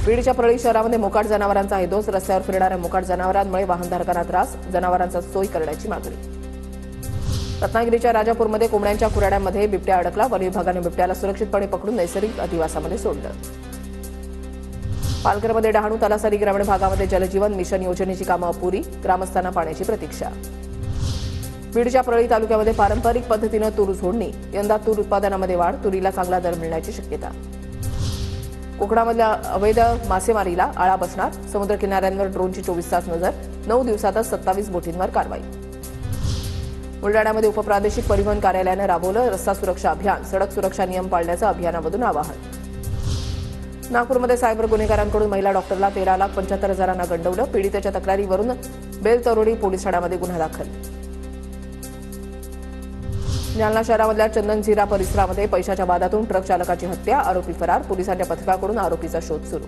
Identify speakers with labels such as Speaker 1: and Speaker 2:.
Speaker 1: बीडच्या परळी शहरामध्ये मोकाट जनावरांचा हैदोस. रस्त्यावर फिरणाऱ्या मोकाट जनावरांमुळे वाहनधारकांना त्रास. जनावरांचा सोय करण्याची मागणी. रत्नागिरीच्या राजापूरमध्ये कोंबड्यांच्या खुराड्यामध्ये बिबट्या अडकला. वन विभागाने बिबट्याला सुरक्षितपणे पकडून नैसर्गिक अधिवासामध्ये सोडलं. पालघरमध्ये डहाणू तलासरी ग्रामीण भागामध्ये जलजीवन मिशन योजनेची कामं अपुरी. ग्रामस्थांना पाण्याची प्रतीक्षा. बीडच्या परळी तालुक्यामध्ये पारंपरिक पद्धतीनं तूर झोडणी. यंदा तूर उत्पादनामध्ये वाढ. तुरीला चांगला दर मिळण्याची शक्यता. कोकणामधल्या अवैध मासेमारीला आळा बसणार. समुद्र किनाऱ्यांवर ड्रोनची 24 तास नजर. 9 दिवसातच 27 बोटींवर कारवाई. बुलडाण्यामध्ये उपप्रादेशिक परिवहन कार्यालयानं राबवलं रस्ता सुरक्षा अभियान. सडक सुरक्षा नियम पाळण्याचं अभियानामधून आवाहन. नागपूरमध्ये सायबर गुन्हेगारांकडून महिला डॉक्टरला 13,75,000 गंडवलं. पीडितेच्या तक्रारीवरून बेलतरोडी पोलीस ठाण्यामध्ये गुन्हा दाखल. जालना शहरामधल्या चंदनझिरा परिसरामध्ये पैशाच्या वादातून ट्रक चालकाची हत्या. आरोपी फरार. पोलिसांच्या पथकाकडून आरोपीचा शोध सुरू.